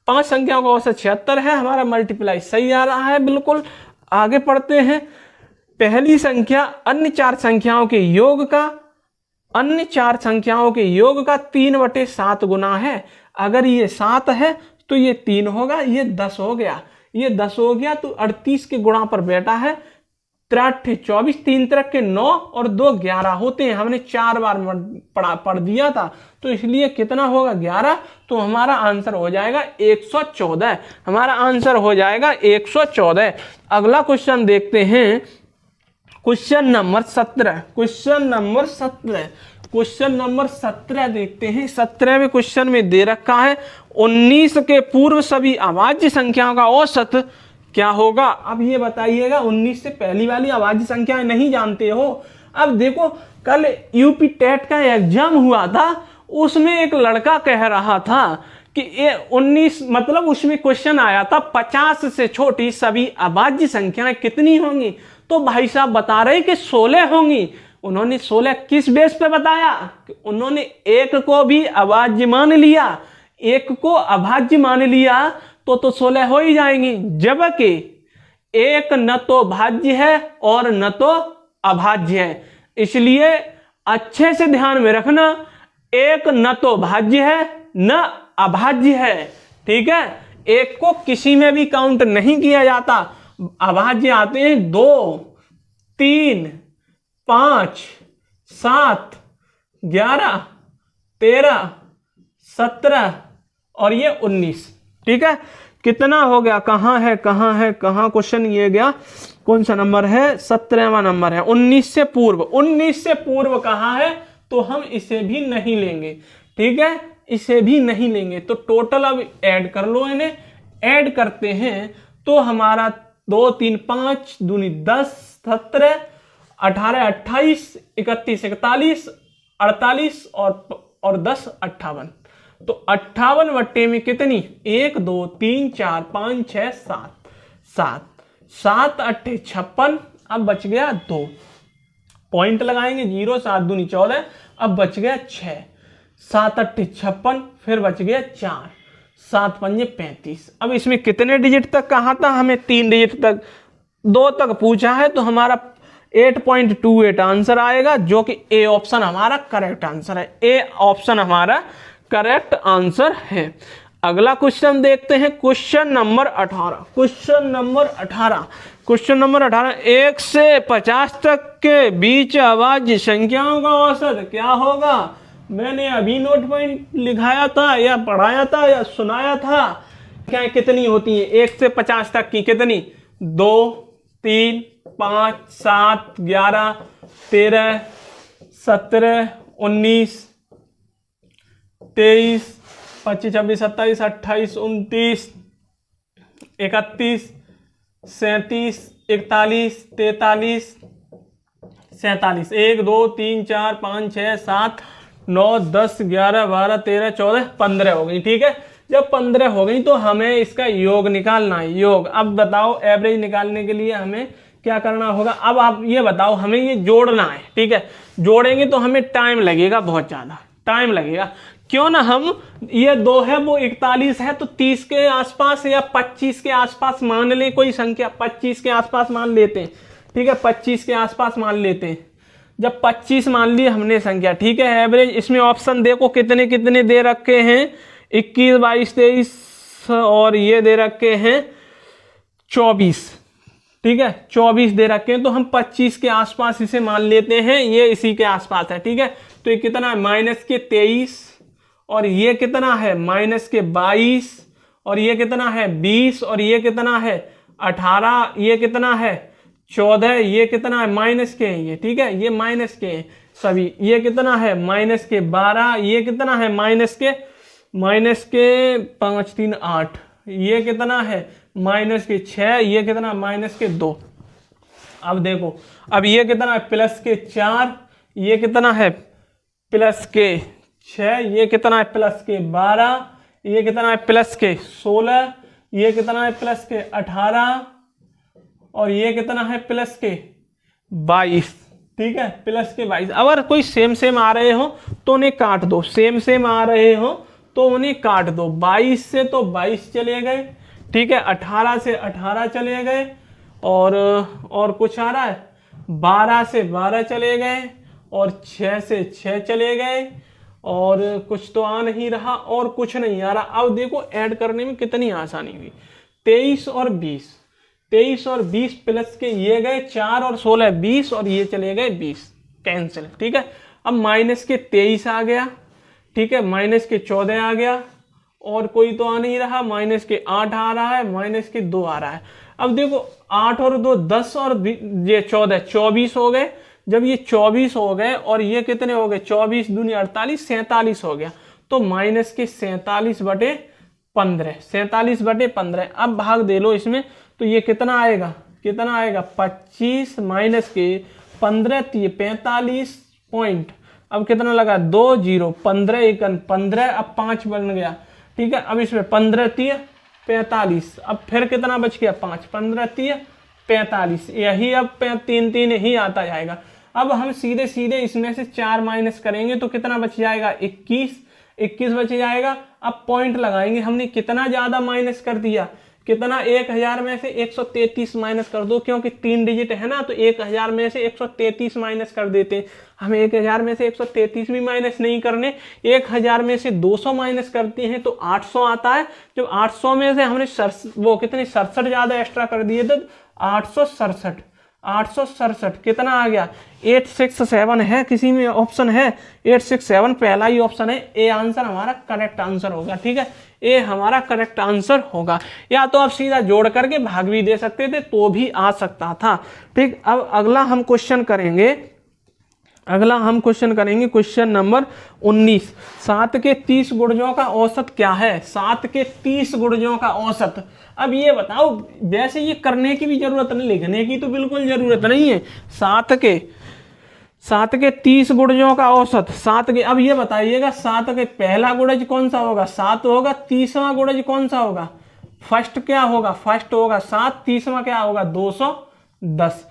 Speaker 1: 5 संख्याओं का औसत 76 है, हमारा मल्टीप्लाई सही आ रहा है बिल्कुल। आगे पढ़ते हैं। पहली संख्या अन्य 4 संख्याओं के योग का, अन्य 4 संख्याओं के योग का 3/7 गुना है। अगर ये 7 है तो ये 3 होगा, ये 10 हो गया, ये 10 हो गया, तो 38 के गुणा पर बैठा है। 3 24, 3 3 के 9 और 2 11 होते हैं, हमने 4 बार पढ़ दिया था, तो इसलिए कितना होगा, 11। तो हमारा आंसर हो जाएगा 114, हमारा आंसर हो जाएगा 114। अगला क्वेश्चन देखते हैं, question number 17, question number 17, question number 17 देखते हैं। 17वें क्वेश्चन में दे रखा है 19 के पूर्व सभी अभाज्य संख्याओं का औसत क्या होगा। अब ये बताइएगा, 19 से पहली वाली अभाज्य संख्याएं नहीं जानते हो। अब देखो, कल यूपी टेट का एग्जाम हुआ था, उसमें एक लड़का कह रहा था कि ये 19, मतलब उसमें क्वेश्चन आया था 50 से छोटी सभी अभाज्य संख्याएं कितनी होंगी। तो भाई साहब बता रहे कि 16 होंगी। उन्होंने 16 किस बेस पे बताया, कि उन्होंने एक को भी अभाज्य मान लिया, एक को अभाज्य मान लिया तो 16 हो ही जाएंगी। जबकि एक न तो भाज्य है और न तो अभाज्य है, इसलिए अच्छे से ध्यान में रखना, एक न तो भाज्य है न अभाज्य है। ठीक है, एक को किसी में भी काउंट नहीं किया जाता। अभाज्य आते हैं 2 3 5 7 11 13 17 और ये 19। ठीक है, कितना हो गया, कहाँ है क्वेश्चन, ये गया कौन सा नंबर है, 17वां नंबर है। 19 से पूर्व, 19 से पूर्व कहाँ है, तो हम इसे भी नहीं लेंगे। ठीक है, इसे भी नहीं लेंगे। तो टोटल अब ऐड कर लो, इन्हें ऐड करते हैं तो हमारा 2 3 5 दूनी 10, 17 18 28 31 41 48 और 10 58। तो 58 वट्टे में कितनी, 1 2 3 4 5 6 7 7 7 8 56। अब बच गया 2, पॉइंट लगाएंगे 0, 7 दूनी 14, अब बच गया 6, 7 8 56, फिर बच गया 4, 7 5 35। अब इसमें कितने डिजिट तक कहा था, हमें 3 डिजिट तक, 2 तक पूछा है, तो हमारा 8.28 आंसर आएगा, जो कि ए ऑप्शन हमारा करेक्ट आंसर है। ए ऑप्शन हमारा करेक्ट आंसर है। अगला क्वेश्चन देखते हैं, question number 18, question number 18, question number 18। 1 से 50 तक के बीच अभाज्य संख्याओं का औसत क्या होगा। मैंने अभी नोट पॉइंट लिखाया था या पढ़ाया था या सुनाया था। क्या कितनी होती है 1 से 50 तक की, कितनी, 2 3 5 7 11 13 17 19 23 25 26 27 28 29 31 37 41 43 47। 1 2 3 4 5 6 7 9, 10, 11, 12, 13, 14, 15 हो गई। ठीक है, जब 15 हो गई तो हमें इसका योग निकालना है। योग, अब बताओ एवरेज निकालने के लिए हमें क्या करना होगा। अब आप ये बताओ, हमें ये जोड़ना है। ठीक है, जोड़ेंगे तो हमें टाइम लगेगा, बहुत ज्यादा टाइम लगेगा। क्यों ना हम, ये 2 है वो 41 है, तो 30 के आसपास या 25 के आसपास मान लें, कोई संख्या 25 के आसपास मान लेते हैं। ठीक है, 25 के आसपास मान लेते हैं। जब 25 मान ली हमने संख्या, ठीक है, एवरेज। इसमें ऑप्शन देखो कितने कितने दे रखे हैं, 21, 22, 23 और ये दे रखे हैं 24। ठीक है, 24 दे रखे हैं, तो हम 25 के आसपास इसे मान लेते हैं, ये इसी के आसपास है। ठीक है, तो ये कितना है, -23, और ये कितना है, -22, और ये कितना है 20, और ये कितना है 18, ये कितना है 14, ये कितना है माइनस के है ये। ठीक है, ये माइनस के सभी, ये कितना है -12, ये कितना है -5, 3, 8, ये कितना है -6, ये कितना -2। अब देखो, अब ये कितना है +4, ये कितना है +6, ये कितना है +12, ये कितना है +16, ये कितना है +18, और ये कितना है +22। ठीक है, +22। अगर कोई सेम सेम आ रहे हो तो उन्हें काट दो, सेम सेम आ रहे हो तो उन्हें काट दो। 22 से तो 22 चले गए। ठीक है, 18 से 18 चले गए, और कुछ आ रहा है, 12 से 12 चले गए, और 6 से 6 चले गए, और कुछ तो आ नहीं रहा, और कुछ नहीं आ रहा। अब देखो ऐड करने में कितनी आसानी हुई। 23 और 20, 23 और 20 प्लस के ये गए 4 और 16 20, और ये चले गए 20, कैंसिल। ठीक है, अब -23 आ गया। ठीक है, -14 आ गया, और कोई तो आ नहीं रहा, -8 आ रहा है, -2 आ रहा है। अब देखो 8 और 2 10, और ये 14 24 हो गए। जब ये 24 हो गए और ये कितने हो गए, 24 दूनी 48, 47 हो गया, तो -47/15, 47/15। अब भाग दे लो इसमें, तो ये कितना आएगा, 25 -15, 45 पॉइंट। अब कितना लगा, 2 0, 15 1 15, अब 5 बन गया। ठीक है, अब इसमें 15 3 45, अब फिर कितना बच गया 5, 15 3 45, यही अब 3 3 ही आता जाएगा। अब हम सीधे सीधे इसमें से 4 माइनस करेंगे तो कितना बच जाएगा, 21 बच जाएगा। अब पॉइंट लगाएंगे, हमने कितना ज्यादा माइनस कर दिया, कितना, 1000 में से 133 माइनस कर दो, क्योंकि 3 डिजिट है ना, तो 1000 में से 133 माइनस कर देते हैं। हमें 1000 में से 133 भी माइनस नहीं करने, 1000 में से 200 माइनस करते हैं तो 800 आता है। जब 800 में से हमने वो कितने 67 ज्यादा एक्स्ट्रा कर दिए तो 867 कितना आ गया, 867 है, किसी में ऑप्शन है 867, पहला ही ऑप्शन है, ए आंसर हमारा करेक्ट आंसर होगा। ठीक है, ए हमारा करेक्ट आंसर होगा। या तो आप सीधा जोड़ करके भाग भी दे सकते थे तो भी आ सकता था। ठीक, अब अगला हम क्वेश्चन करेंगे, क्वेश्चन नंबर 19। 7 के 30 गुणजों का औसत क्या है, 7 के 30 गुणजों का औसत। अब ये बताओ, वैसे ये करने की भी जरूरत नहीं, लिखने की तो बिल्कुल जरूरत नहीं है। 7 के 30 गुणजों का औसत, 7 के, अब ये बताइएगा 7 के पहला गुणज कौन सा होगा, 7 होगा, 30वां गुणज कौन सा होगा, फर्स्ट क्या होगा, फर्स्ट होगा 7, 30वां क्या होगा 210,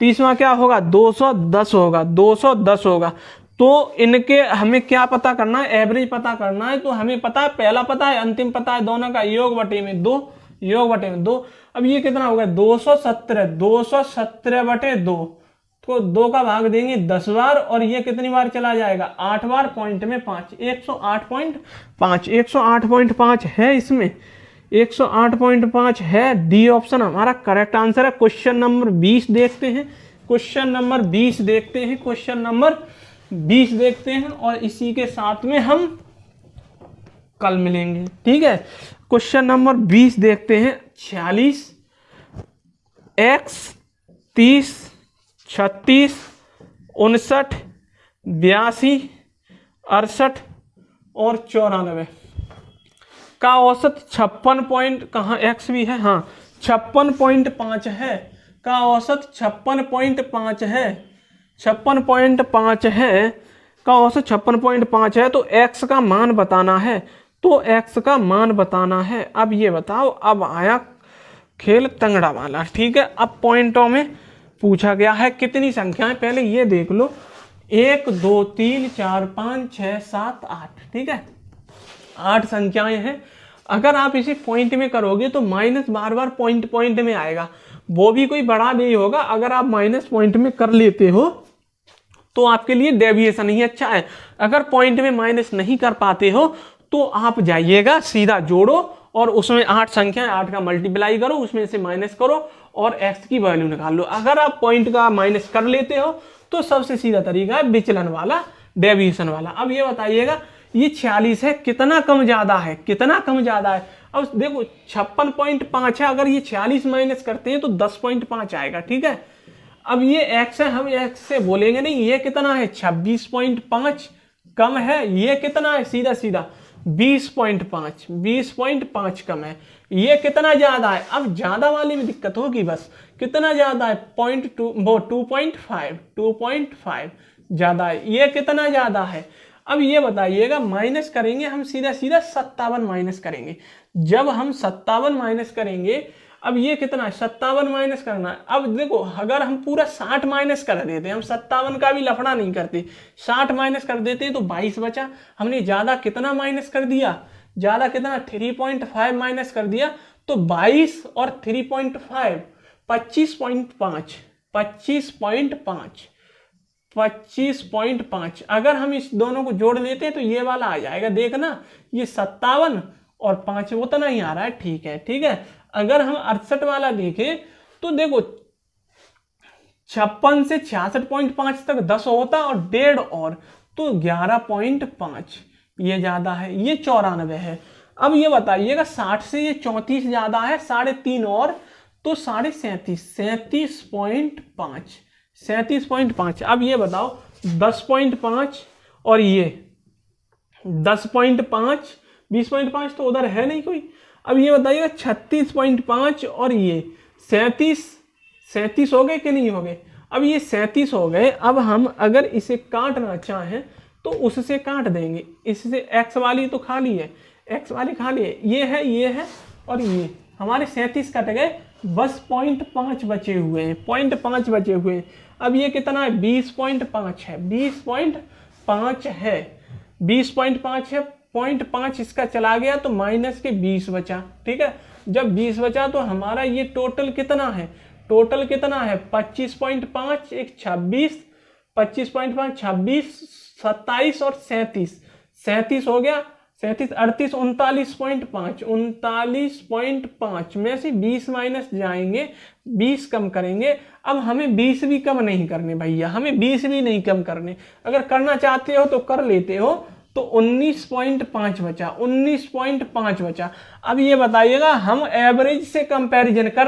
Speaker 1: 30वां क्या होगा 210 होगा, 210 होगा। तो इनके हमें क्या पता करना है, एवरेज पता करना है। तो हमें पता है, पहला पता है, अंतिम पता है, दोनों का योग बटे में 2, योग बटे में 2। अब ये कितना होगा 217/2, तो 2 का भाग देंगे 10 बार, और ये कितनी बार चला जाएगा 8 बार, पॉइंट में 5, 108.5 है इसमें, 108.5 है। डी ऑप्शन हमारा करेक्ट आंसर है। क्वेश्चन नंबर 20 देखते हैं, क्वेश्चन नंबर 20 देखते हैं, और इसी के साथ में हम कल मिलेंगे। ठीक है, क्वेश्चन नंबर 20 देखते हैं। 46 x 30 36 59 82 68 और 94 का औसत 56 पॉइंट, कहाँ x भी है, हाँ 56.5 है, का औसत 56.5 है, 56.5 है, का औसत 56.5 है, तो x का मान बताना है। तो x का मान बताना है। अब ये बताओ, अब आया खेल तंगड़ा वाला। ठीक है, अब पॉइंटों में पूछा गया है कितनी संख्याएं, पहले ये देख लो, 1 2 3 4 5 6 7 8। ठीक है, 8 संख्याएं हैं। अगर आप इसे पॉइंट में करोगे तो माइनस बार बार पॉइंट पॉइंट में आएगा, वो भी कोई बड़ा नहीं होगा। अगर आप माइनस पॉइंट में कर लेते हो तो आपके लिए डेविएशन ही अच्छा है। अगर पॉइंट में माइनस नहीं कर पाते हो तो आप जाइएगा सीधा जोड़ो और उसमें 8 संख्या 8 का मल्टीप्लाई करो, उसमें से माइनस करो और x की वैल्यू निकाल लो। अगर आप पॉइंट का माइनस कर लेते हो तो सबसे सीधा तरीका है विचलन वाला, डेविएशन वाला। अब ये बताइएगा, ये 46 है, कितना कम ज्यादा है, कितना कम ज्यादा है। अब देखो 56.5 है, अगर ये 46 माइनस करते हैं तो 10.5 आएगा। ठीक है, अब ये x है, हम x से बोलेंगे नहीं, ये कितना है 26.5 कम है, ये कितना है सीधा सीधा 20.5, 20.5 कम है, ये कितना ज्यादा है। अब ज्यादा वाली में दिक्कत होगी, बस कितना ज्यादा है 2.5 ज्यादा है, ये कितना ज्यादा है। अब ये बताइएगा, माइनस करेंगे हम सीधा सीधा 57 माइनस करेंगे। जब हम 57 माइनस करेंगे, अब ये कितना है 57 माइनस करना है। अब देखो, अगर हम पूरा 60 माइनस कर देते, हम 57 का भी लफड़ा नहीं करते, 60 माइनस कर देते तो 22 बचा। हमने ज्यादा कितना माइनस कर दिया, ज्यादा कितना 3.5 माइनस कर दिया, तो 22 और 3.5 25.5। अगर हम इस दोनों को जोड़ लेते हैं तो ये वाला आ जाएगा, देखना ये 57 और 5 उतना ही आ रहा है। ठीक है, ठीक है। अगर हम 68 वाला देखें तो देखो 56 से 66.5 तक 10 होता और 1.5 और, तो 11.5, ये ज्यादा है, ये 94 है। अब ये बताइएगा 60 से ये 34 ज्यादा है, 3.5 और, तो 37.5। अब ये बताओ 10.5 और ये 10.5, 20.5 तो उधर है नहीं कोई। अब ये बताइएगा 36.5 और ये 37 हो गए कि नहीं हो गए। अब ये 37 हो गए। अब हम अगर इसे काटना चाहें तो उससे काट देंगे, इससे x वाली तो खाली है, x वाली खाली है, ये है और ये हमारे 37 कट गए, बस 0.5 बचे हुए हैं, 0.5 बचे हुए हैं। अब ये कितना है 20.5 है, 20.5 है, 20.5 है, 0.5 इसका चला गया तो माइनस के 20 बचा। ठीक है, जब 20 बचा तो हमारा ये टोटल कितना है, 25.5, एक 26, 25.5, 26, 27 और 37 हो गया, 37, 38, 39.5 में से 20 माइनस जाएंगे, 20 कम करेंगे। अब हमें 20 भी कम नहीं करने भैया, हमें 20 भी नहीं कम करने। अगर करना चाहते हो तो कर लेते हो, तो 19.5 बचा, 19.5 बचा। अब ये बताइएगा, हम एवरेज से कंपैरिजन कर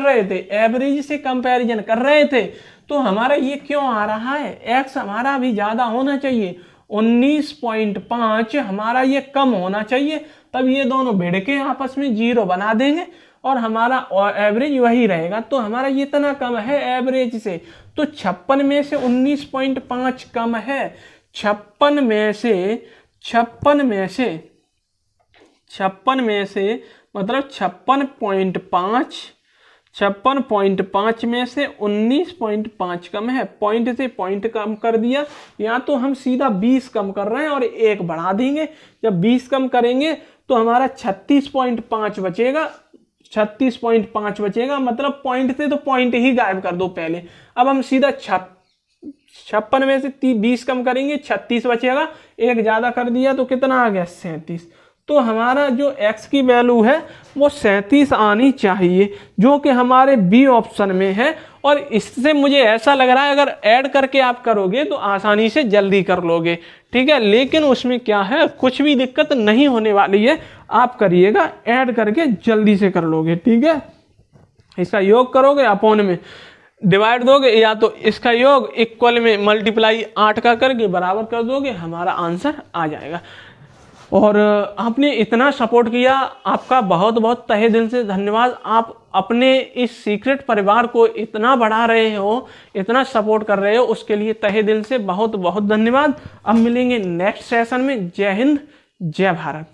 Speaker 1: रहे थे, तो हमारा ये क्यों आ रहा है, x हमारा भी ज्यादा होना चाहिए, 19.5 हमारा ये कम होना चाहिए, तब ये दोनों भिड़ के आपस में 0 बना देंगे और हमारा एवरेज वही रहेगा। तो हमारा ये इतना कम है एवरेज से, तो 56 में से 19.5 कम है, 56 में से मतलब 56.5 में से 19.5 कम है, पॉइंट से पॉइंट कम कर दिया, या तो हम सीधा 20 कम कर रहे हैं और 1 बढ़ा देंगे। जब 20 कम करेंगे तो हमारा 36.5 बचेगा, 36.5 बचेगा, मतलब पॉइंट से तो पॉइंट ही गायब कर दो पहले। अब हम सीधा 56 में से 20 कम करेंगे, 36 बचेगा, 1 ज्यादा कर दिया तो कितना आ गया 37। तो हमारा जो x की वैल्यू है वो 37 आनी चाहिए, जो कि हमारे बी ऑप्शन में है। और इससे मुझे ऐसा लग रहा है अगर ऐड करके आप करोगे तो आसानी से जल्दी कर लोगे। ठीक है, लेकिन उसमें क्या है, कुछ भी दिक्कत नहीं होने वाली है, आप करिएगा ऐड करके जल्दी से कर लोगे। ठीक है, इसका योग करोगे अपॉन में डिवाइड दोगे, या तो इसका योग इक्वल में मल्टीप्लाई 8 का करके बराबर कर दोगे, हमारा आंसर आ जाएगा। और आपने इतना सपोर्ट किया, आपका बहुत बहुत तहे दिल से धन्यवाद। आप अपने इस सीक्रेट परिवार को इतना बढ़ा रहे हो, इतना सपोर्ट कर रहे हो, उसके लिए तहे दिल से बहुत बहुत धन्यवाद। अब मिलेंगे नेक्स्ट सेशन में। जय हिंद, जय भारत।